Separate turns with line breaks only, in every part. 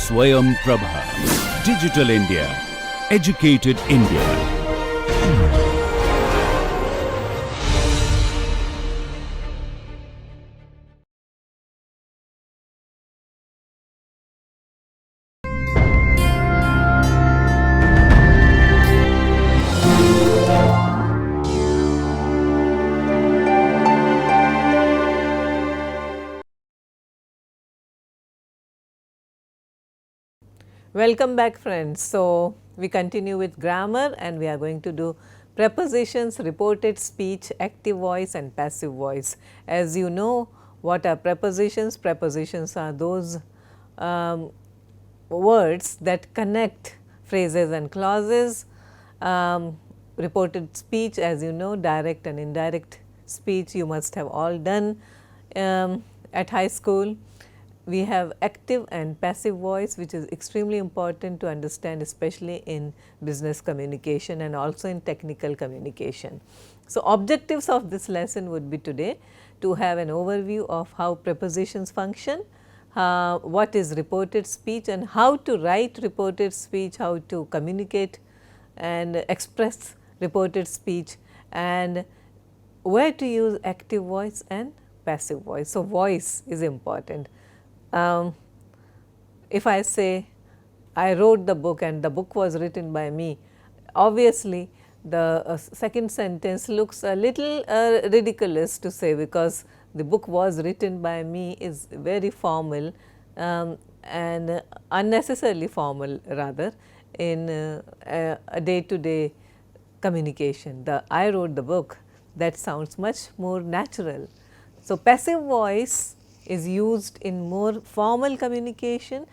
Swayam Prabha. Digital India. Educated India.
Welcome back, friends. So, we continue with grammar and we are going to do prepositions, reported speech, active voice and passive voice. As you know, what are prepositions? Prepositions are those words that connect phrases and clauses. Reported speech, as you know, direct and indirect speech you must have all done at high school. We have active and passive voice, which is extremely important to understand, especially in business communication and also in technical communication. So, objectives of this lesson would be today to have an overview of how prepositions function, what is reported speech and how to write reported speech, how to communicate and express reported speech, and where to use active voice and passive voice. So, voice is important. If I say I wrote the book and the book was written by me, obviously the second sentence looks a little ridiculous to say, because the book was written by me is very formal and unnecessarily formal rather in a day to day communication. The I wrote the book, that sounds much more natural. So, passive voice is used in more formal communication,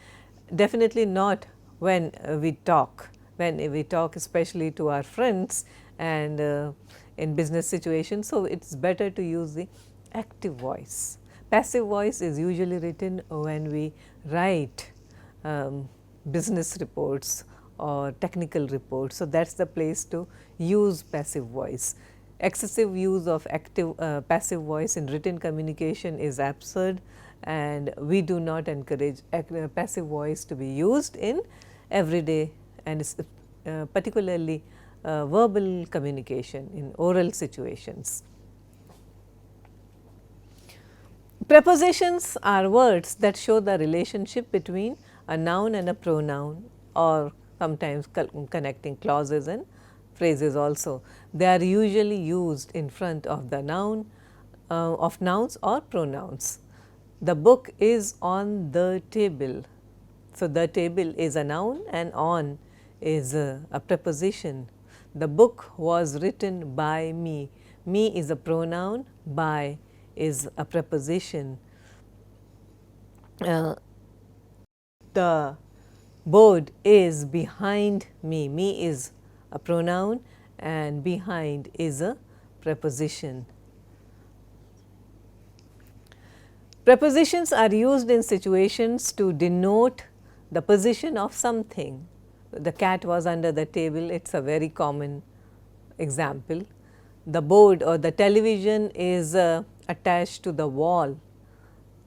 definitely not when we talk. When we talk especially to our friends and in business situations. So, it is better to use the active voice. Passive voice is usually written when we write business reports or technical reports. So, that is the place to use passive voice. Excessive use of active passive voice in written communication is absurd, and we do not encourage passive voice to be used in everyday and particularly verbal communication in oral situations. Prepositions are words that show the relationship between a noun and a pronoun, or sometimes connecting clauses and phrases also. They are usually used in front of the noun of nouns or pronouns. The book is on the table. So, the table is a noun and on is a preposition. The book was written by me. Me is a pronoun, by is a preposition. The board is behind me. Me is a pronoun and behind is a preposition. Prepositions are used in situations to denote the position of something. The cat was under the table, it is a very common example. The board or the television is attached to the wall,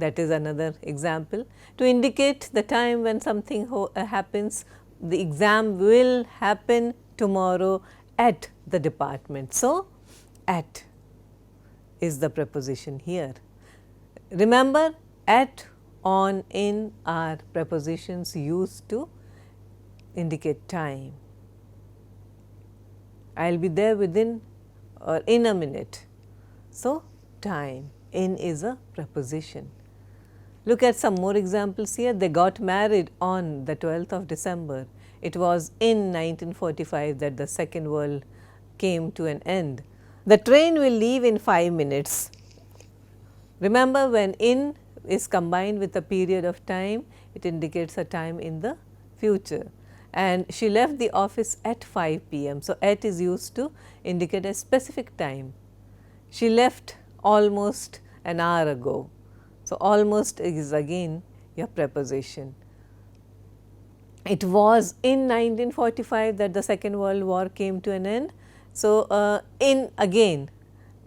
that is another example. To indicate the time when something happens, the exam will happen tomorrow at the department. So, at is the preposition here. Remember, at, on, in are prepositions used to indicate time. I will be there within or in a minute. So, time, in is a preposition. Look at some more examples here. They got married on the 12th of December. It was in 1945 that the Second World came to an end. The train will leave in 5 minutes. Remember, when in is combined with a period of time, it indicates a time in the future. And she left the office at 5 p.m. So, at is used to indicate a specific time. She left almost an hour ago. So, almost is again your preposition. It was in 1945 that the Second World War came to an end. So, in again,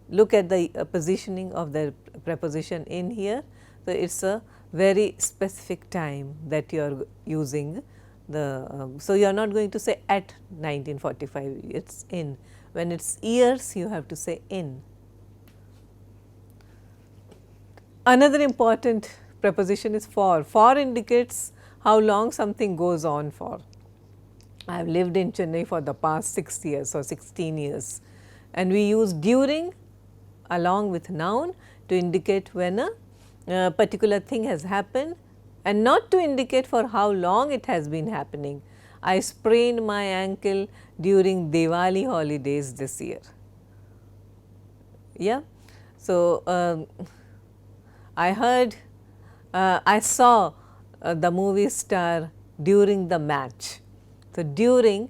look at the positioning of the preposition in here. So, it is a very specific time that you are using the, so you are not going to say at 1945, it is in. When it is years, you have to say in. Another important preposition is for. For indicates how long something goes on for. I have lived in Chennai for the past 6 years or 16 years, and we use during along with noun to indicate when a particular thing has happened and not to indicate for how long it has been happening. I sprained my ankle during Diwali holidays this year. Yeah. So, I heard, I saw the movie star during the match. So, during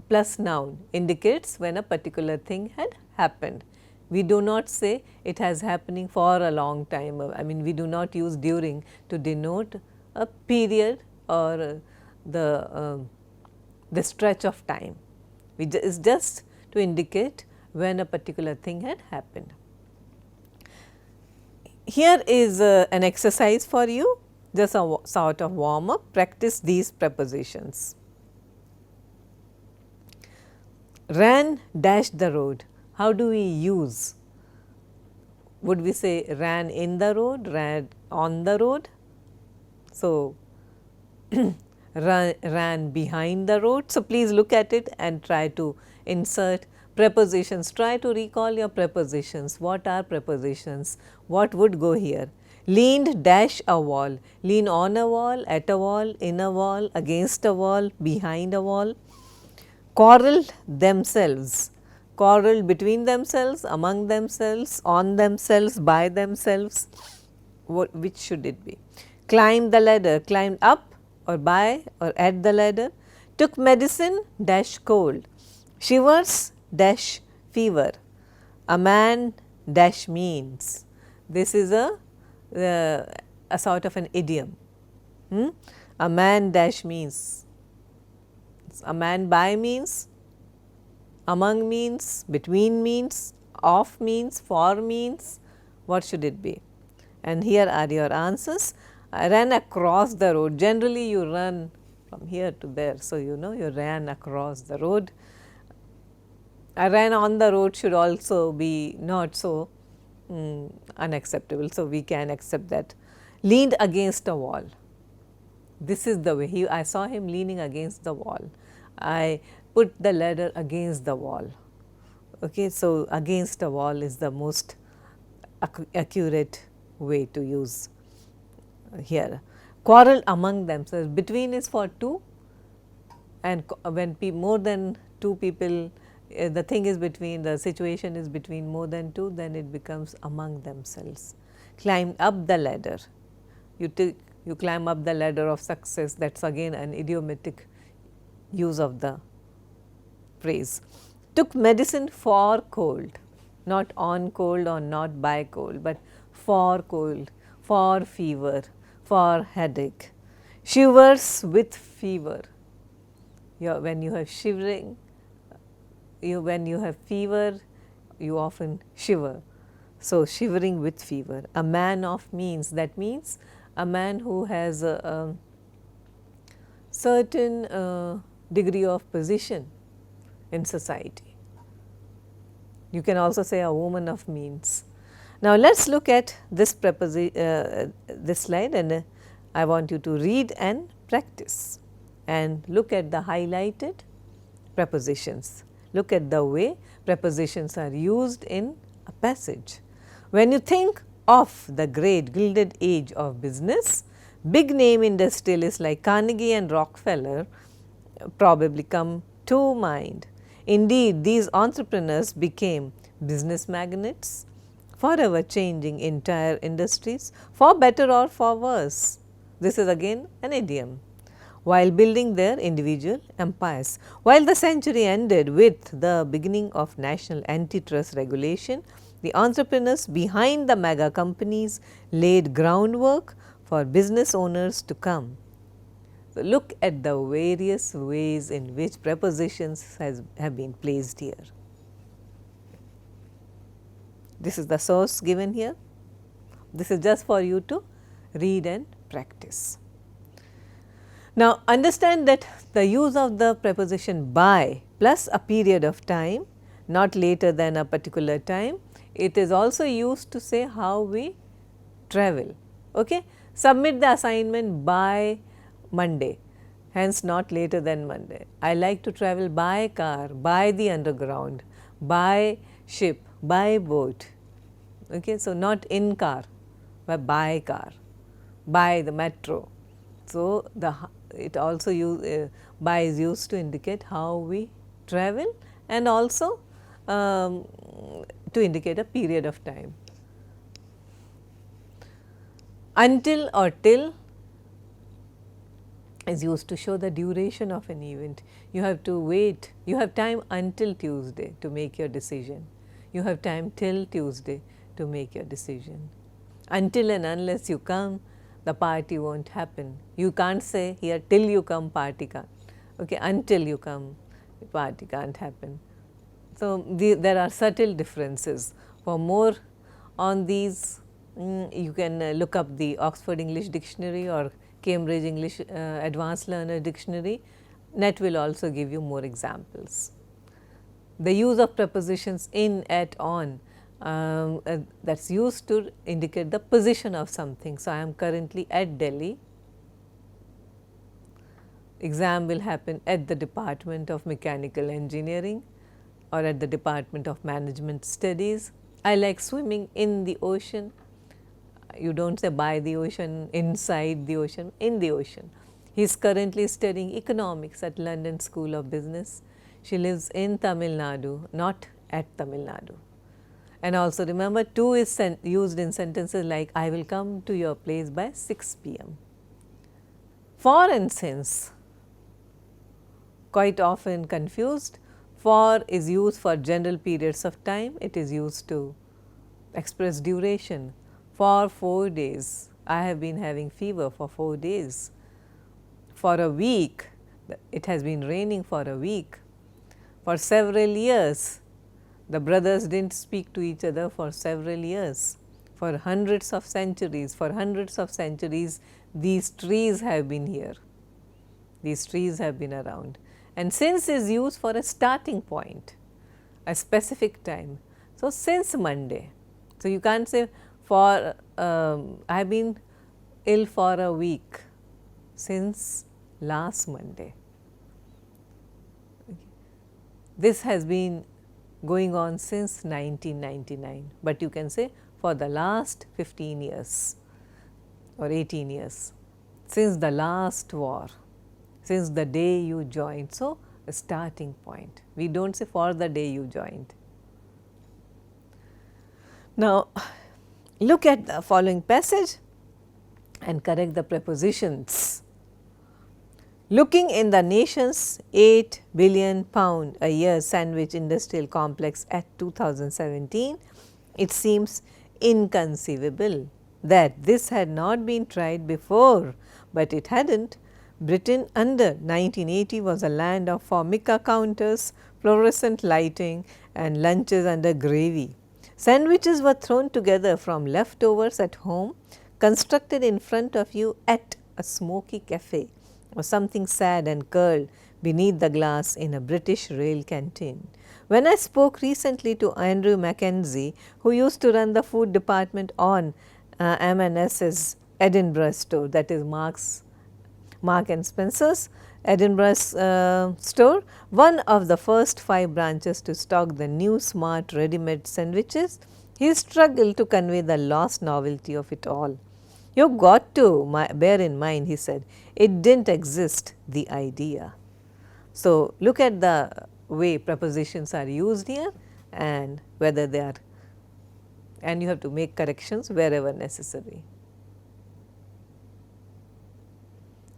plus noun indicates when a particular thing had happened. We do not say it has happening for a long time. I mean, we do not use during to denote a period or the stretch of time. It is just to indicate when a particular thing had happened. Here is an exercise for you, just a sort of warm up. Practice these prepositions. Ran dashed the road. How do we use? Would we say ran in the road, ran on the road? So, ran behind the road. So, please look at it and try to insert prepositions. Try to recall your prepositions. What are prepositions? What would go here? Leaned dash a wall. Lean on a wall, at a wall, in a wall, against a wall, behind a wall. Quarreled themselves. Quarreled between themselves, among themselves, on themselves, by themselves. Which should it be? Climbed the ladder. Climbed up or by or at the ladder. Took medicine dash cold. Shivers dash fever. A man dash means. This is a sort of an idiom. A man dash means. A man by means, among means, between means, of means, for means. What should it be? And here are your answers. I ran across the road. Generally, you run from here to there. So, you know you ran across the road. I ran on the road should also be not so unacceptable. So, we can accept that. Leaned against a wall. This is the way I saw him leaning against the wall. I put the ladder against the wall. Okay, so, against a wall is the most accurate way to use here. Quarrel among themselves. Between is for two, and when more than two people, the thing is between, the situation is between more than two, then it becomes among themselves. Climbed up the ladder. You climb up the ladder of success. That is again an idiomatic use of the phrase. Took medicine for cold, not on cold or not by cold, but for cold, for fever, for headache. Shivers with fever. When you have shivering, when you have fever, you often shiver. So, shivering with fever. A man of means, that means a man who has a certain degree of position in society. You can also say a woman of means. Now, let us look at this this slide, and I want you to read and practice and look at the highlighted prepositions. Look at the way prepositions are used in a passage. When you think of the great gilded age of business, big name industrialists like Carnegie and Rockefeller probably come to mind. Indeed, these entrepreneurs became business magnates, forever changing entire industries for better or for worse. This is again an idiom. While building their individual empires. While the century ended with the beginning of national antitrust regulation, the entrepreneurs behind the mega companies laid groundwork for business owners to come. So, look at the various ways in which prepositions have been placed here. This is the source given here. This is just for you to read and practice. Now, understand that the use of the preposition by plus a period of time, not later than a particular time, it is also used to say how we travel. Okay? Submit the assignment by Monday, hence not later than Monday. I like to travel by car, by the underground, by ship, by boat. Okay? So, not in car, but by car, by the metro. So, it also by is used to indicate how we travel and also to indicate a period of time. Until or till is used to show the duration of an event. You have to wait, you have time until Tuesday to make your decision. You have time till Tuesday to make your decision. Until and unless you come, the party will not happen. You can't say here till you come, party can't. Okay, until you come, the party can't happen. So, there are subtle differences. For more on these, you can look up the Oxford English Dictionary or Cambridge English Advanced Learner Dictionary. Net will also give you more examples. The use of prepositions in, at, on, that is used to indicate the position of something. So, I am currently at Delhi. Exam will happen at the Department of Mechanical Engineering or at the Department of Management Studies. I like swimming in the ocean. You do not say by the ocean, inside the ocean, in the ocean. He is currently studying economics at London School of Business. She lives in Tamil Nadu, not at Tamil Nadu. And also remember, to is used in sentences like I will come to your place by 6 p.m. For and since, quite often confused. For is used for general periods of time, it is used to express duration. For 4 days, I have been having fever for 4 days. For a week, it has been raining for a week. For several years, the brothers did not speak to each other for several years. For hundreds of centuries, these trees have been here, these trees have been around. And since is used for a starting point, a specific time. So, since Monday. So, you can't say for I have been ill for a week since last Monday. Okay. This has been going on since 1999, but you can say for the last 15 years or 18 years, since the last war, since the day you joined. So, a starting point. We do not say for the day you joined. Now, look at the following passage and correct the prepositions. Looking in the nation's £8 billion a year sandwich industrial complex at 2017, it seems inconceivable that this had not been tried before, but it had not. Britain under 1980 was a land of formica counters, fluorescent lighting and lunches under gravy. Sandwiches were thrown together from leftovers at home, constructed in front of you at a smoky cafe, or something sad and curled beneath the glass in a British rail canteen. When I spoke recently to Andrew Mackenzie, who used to run the food department on M&S's Edinburgh store, that is Mark and Spencer's Edinburgh store, one of the first 5 branches to stock the new smart ready-made sandwiches, he struggled to convey the lost novelty of it all. You have got to bear in mind, he said, it did not exist, the idea. So, look at the way prepositions are used here and whether they are, and you have to make corrections wherever necessary.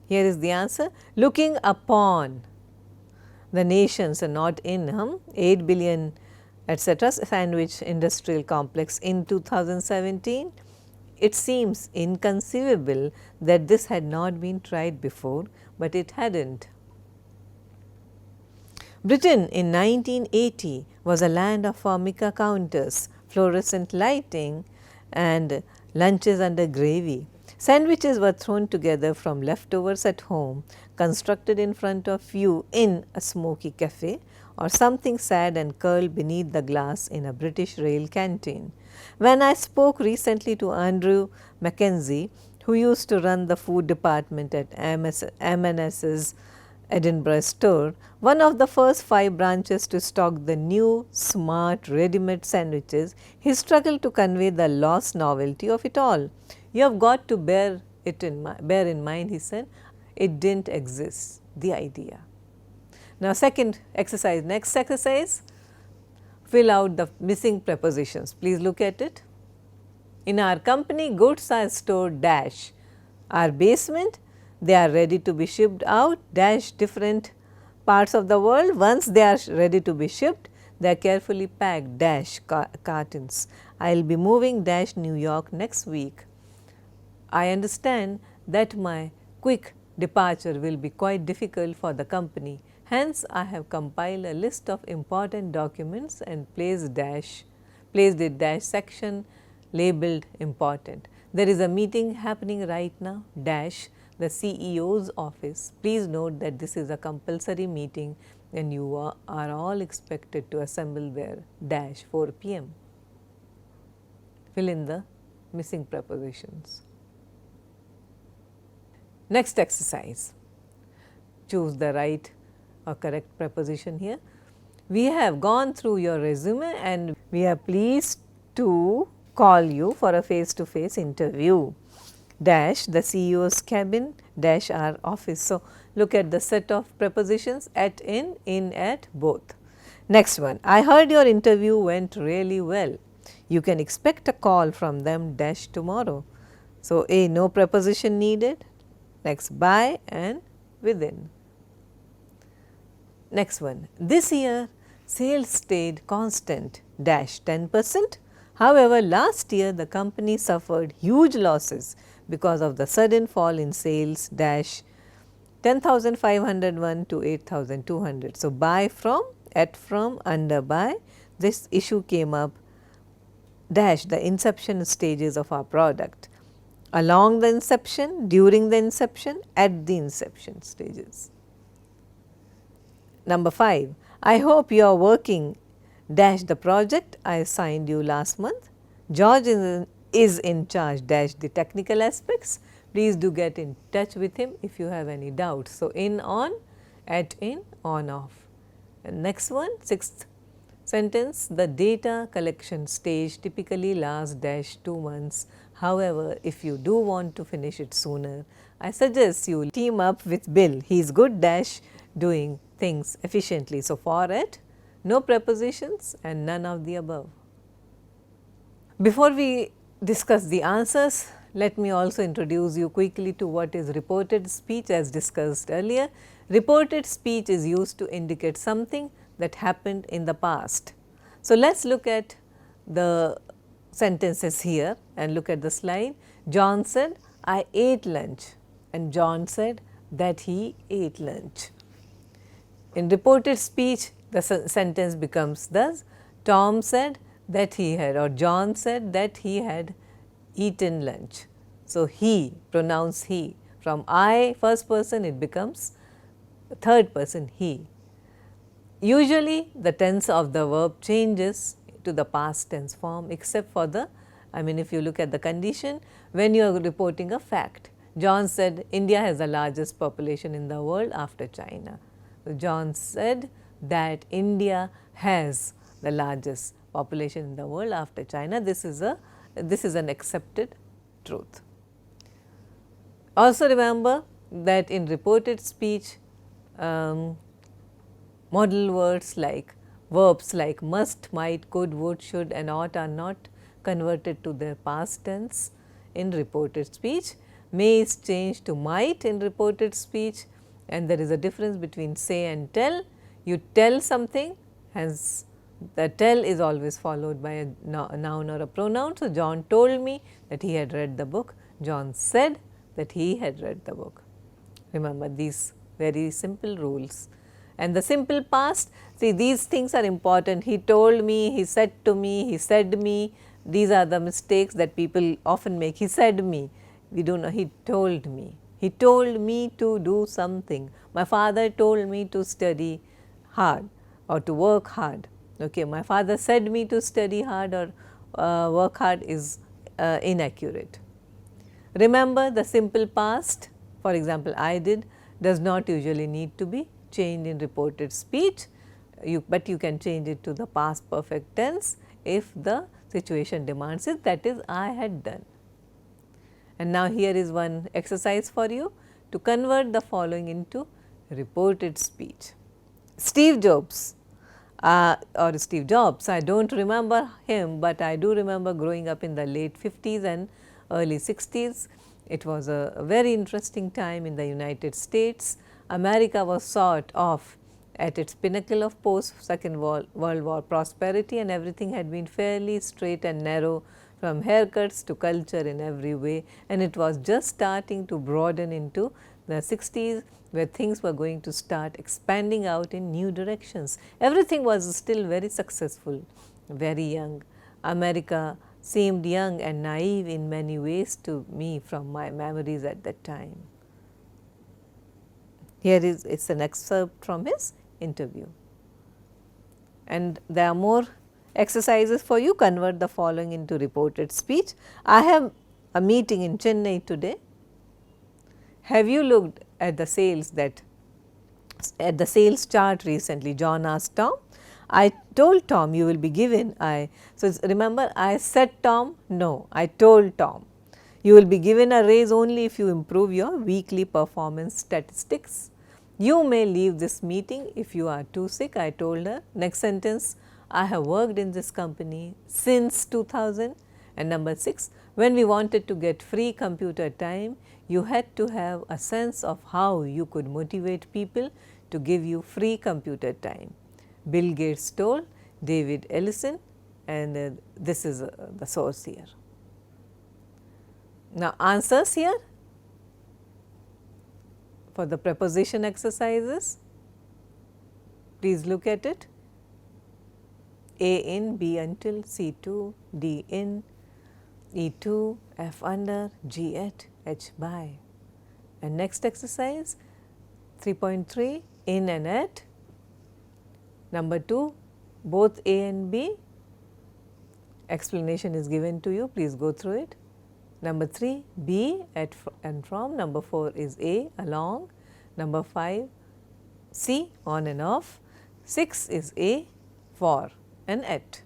Here is the answer. Looking upon the nations and not in 8 billion etc. sandwich industrial complex in 2017, it seems inconceivable that this had not been tried before, but it had not. Britain in 1980 was a land of formica counters, fluorescent lighting and lunches under gravy. Sandwiches were thrown together from leftovers at home, constructed in front of you in a smoky cafe, or something sad and curled beneath the glass in a British rail canteen. When I spoke recently to Andrew Mackenzie, who used to run the food department at M&S's Edinburgh store, one of the first 5 branches to stock the new, smart, ready-made sandwiches, he struggled to convey the lost novelty of it all. You have got to bear in mind, he said, it didn't exist, the idea. Now, second exercise, next exercise, fill out the missing prepositions. Please look at it. In our company, goods are stored dash. Our basement, they are ready to be shipped out dash different parts of the world. Once they are ready to be shipped, they are carefully packed dash cartons. I will be moving dash New York next week. I understand that my quick departure will be quite difficult for the company. Hence, I have compiled a list of important documents and placed it dash section labeled important. There is a meeting happening right now dash the CEO's office. Please note that this is a compulsory meeting and you are all expected to assemble there dash 4 p.m. Fill in the missing prepositions. Next exercise, choose the right or correct preposition here. We have gone through your resume and we are pleased to call you for a face-to-face interview. Dash the CEO's cabin dash our office. So, look at the set of prepositions at, in, at, both. Next one, I heard your interview went really well. You can expect a call from them dash tomorrow. So, A, no preposition needed. Next, by and within. Next one, this year sales stayed constant dash 10%. However, last year the company suffered huge losses because of the sudden fall in sales dash 10,501 to 8,200. So, by from, at from, under by, this issue came up dash the inception stages of our product, along the inception, during the inception, at the inception stages. Number 5, I hope you are working dash the project I assigned you last month. George is in charge dash the technical aspects. Please do get in touch with him if you have any doubts. So, in, on, at, in, on, off. And next one, 6th sentence, the data collection stage typically lasts dash 2 months. However, if you do want to finish it sooner, I suggest you team up with Bill. He is good dash doing things efficiently. So, for it, no prepositions and none of the above. Before we discuss the answers, let me also introduce you quickly to what is reported speech as discussed earlier. Reported speech is used to indicate something that happened in the past. So, let us look at the sentences here and look at the slide. John said, I ate lunch, and John said that he ate lunch. In reported speech, the sentence becomes thus, Tom said that he had, or John said that he had eaten lunch. So, he, pronounce he, from I first person it becomes third person he. Usually the tense of the verb changes to the past tense form, except for the, if you look at the condition when you are reporting a fact. John said India has the largest population in the world after China. So, John said that India has the largest population in the world after China. This is an accepted truth. Also remember that in reported speech, model words like verbs like must, might, could, would, should and ought are not converted to their past tense in reported speech. May is changed to might in reported speech, and there is a difference between say and tell. You tell something, hence the tell is always followed by a noun or a pronoun. So, John told me that he had read the book. John said that he had read the book. Remember these very simple rules. And the simple past, see, these things are important. He told me, he said to me, he said me. These are the mistakes that people often make. He said me. We don't know, he told me. He told me to do something. My father told me to study hard or to work hard. Okay, my father said me to study hard or work hard is inaccurate. Remember, the simple past, for example, I did, does not usually need to be changed in reported speech, but you can change it to the past perfect tense if the situation demands it, that is, I had done. And now here is one exercise for you to convert the following into reported speech. Steve Jobs or Steve Jobs, I do not remember him, but I do remember growing up in the late 50s and early 60s. It was a very interesting time in the United States. America was sort of at its pinnacle of post Second World War prosperity, and everything had been fairly straight and narrow, from haircuts to culture in every way, and it was just starting to broaden into the 60s, where things were going to start expanding out in new directions. Everything was still very successful, very young. America seemed young and naive in many ways to me from my memories at that time. Here is it's an excerpt from his interview, and there are more exercises for you. Convert the following into reported speech. I have a meeting in Chennai today. Have you looked at the sales chart recently? John asked Tom. I told Tom you will be given. So remember, I said Tom? No, I told Tom you will be given a raise only if you improve your weekly performance statistics. You may leave this meeting if you are too sick, I told her. Next sentence, I have worked in this company since 2000. And number 6, when we wanted to get free computer time, you had to have a sense of how you could motivate people to give you free computer time. Bill Gates told David Ellison, and this is the source here. Now, answers here for the preposition exercises. Please look at it. A in, B until, C2, D in, E2, F under, G at, H by. And next exercise 3.3, in and at. Number 2, both A and B. Explanation is given to you, please go through it. Number 3, B at and from. Number 4 is A, along. Number 5, C, on and off. 6 is A, for and at.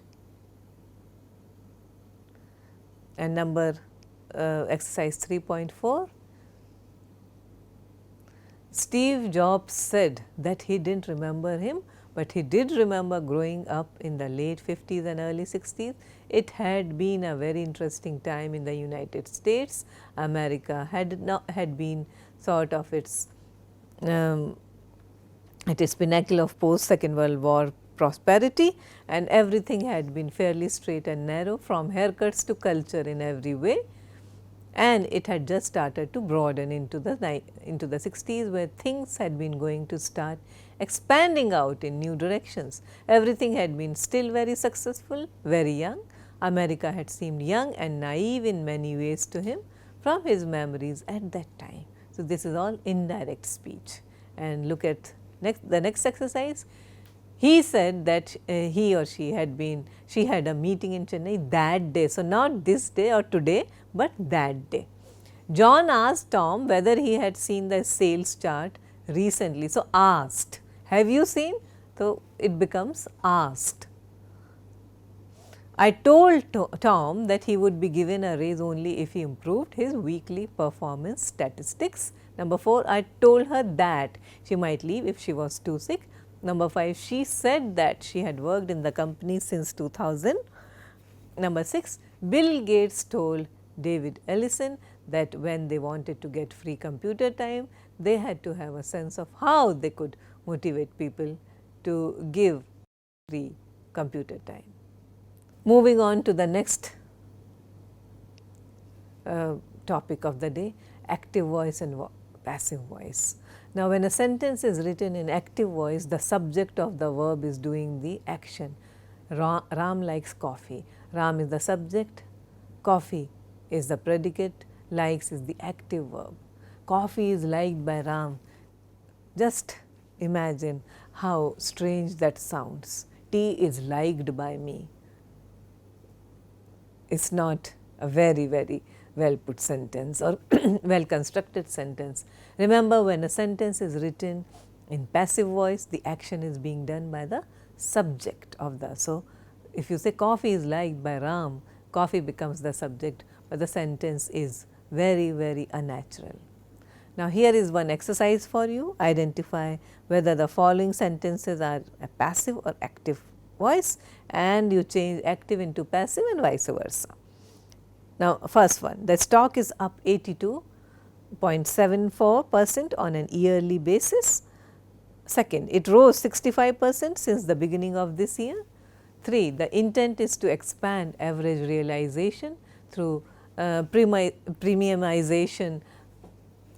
And number exercise 3.4, Steve Jobs said that he did not remember him, but he did remember growing up in the late 50s and early 60s. It had been a very interesting time in the United States. America had been sort of at its pinnacle of post Second World War prosperity, and everything had been fairly straight and narrow, from haircuts to culture in every way, and it had just started to broaden into the 60s, where things had been going to start expanding out in new directions. Everything had been still very successful, very young. America had seemed young and naive in many ways to him from his memories at that time. So, this is all indirect speech. And look at the next exercise. He said that he or she had a meeting in Chennai that day. So, not this day or today, but that day. John asked Tom whether he had seen the sales chart recently. So, asked, have you seen? So, it becomes asked. I told Tom that he would be given a raise only if he improved his weekly performance statistics. Number 4, I told her that she might leave if she was too sick. Number 5, she said that she had worked in the company since 2000. Number 6, Bill Gates told David Ellison that when they wanted to get free computer time, they had to have a sense of how they could motivate people to give free computer time. Moving on to the next topic of the day, active voice and passive voice. Now, when a sentence is written in active voice, the subject of the verb is doing the action. Ram likes coffee. Ram is the subject, coffee is the predicate, likes is the active verb. Coffee is liked by Ram. Just imagine how strange that sounds. Tea is liked by me. It's not a very, very well put sentence or well constructed sentence. Remember, when a sentence is written in passive voice, the action is being done by the subject of the. So, if you say coffee is liked by Ram, coffee becomes the subject, but the sentence is very, very unnatural. Now, here is one exercise for you. Identify whether the following sentences are a passive or active voice, and you change active into passive and vice versa. Now, first one, the stock is up 82.74% on an yearly basis. Second, it rose 65% since the beginning of this year. 3, the intent is to expand average realization through premiumization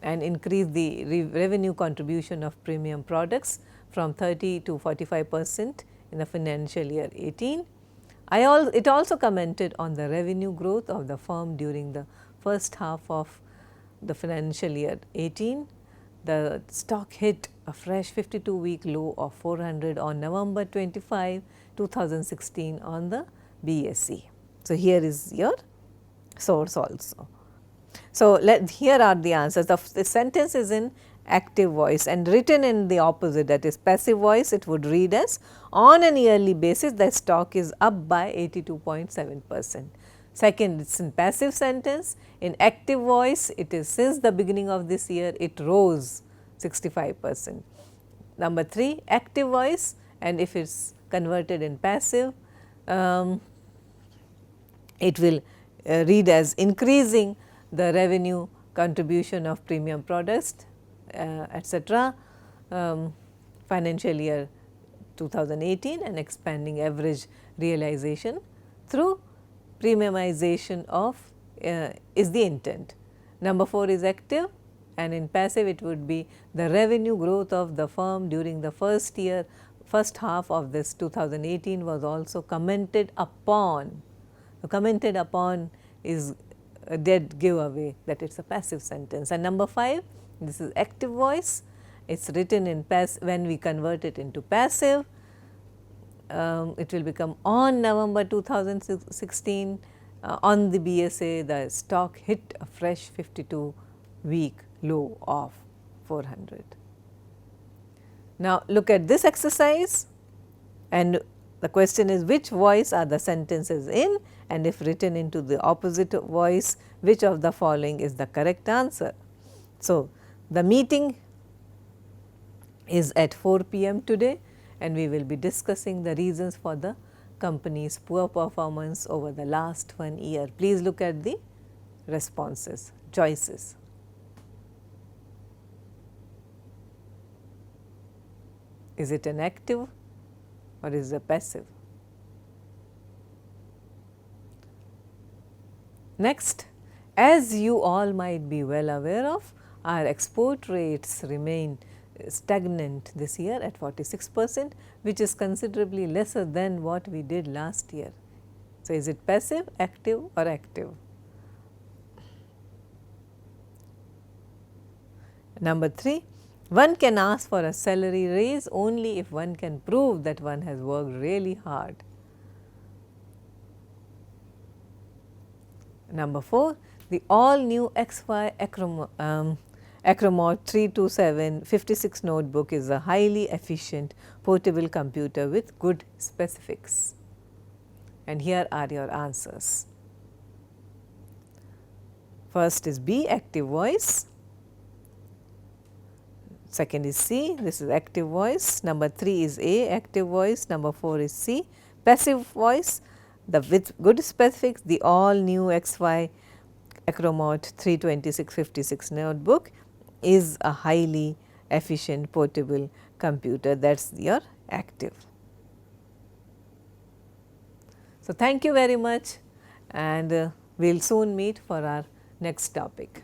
and increase the revenue contribution of premium products from 30 to 45% in the financial year 18. It also commented on the revenue growth of the firm during the first half of the financial year 18. The stock hit a fresh 52-week low of 400 on November 25, 2016 on the BSE. So, here is your source also. So, here are the answers. The sentence is in active voice and written in the opposite, that is passive voice. It would read as, on an yearly basis the stock is up by 82.7%. Second, it is in passive sentence. In active voice, it is since the beginning of this year it rose 65%. Number 3, active voice, and if it is converted in passive, it will read as increasing the revenue contribution of premium products, etc., financial year 2018, and expanding average realization through premiumization of is the intent. Number 4 is active, and in passive it would be the revenue growth of the firm during the first half of this 2018 was also commented upon. So, commented upon is a dead giveaway that it is a passive sentence. And number 5, this is active voice. It is written in when we convert it into passive, it will become, on November 2016 on the BSA the stock hit a fresh 52-week low of 400. Now, look at this exercise, and the question is, which voice are the sentences in, and if written into the opposite voice, which of the following is the correct answer. So, the meeting is at 4 p.m. today, and we will be discussing the reasons for the company's poor performance over the last 1 year. Please look at the responses, choices. Is it an active or is it a passive? Next, as you all might be well aware of, our export rates remain stagnant this year at 46%, which is considerably lesser than what we did last year. So, is it passive, active or active? Number 3, one can ask for a salary raise only if one can prove that one has worked really hard. Number 4, the all new XY Acromod 327 56 notebook is a highly efficient portable computer with good specifics. And here are your answers. First is B, active voice. Second is C, this is active voice. Number 3 is A, active voice. Number 4 is C, passive voice. With good specifics, the all new XY Acromod 326 56 notebook is a highly efficient portable computer. That is your active. So, thank you very much, and we will soon meet for our next topic.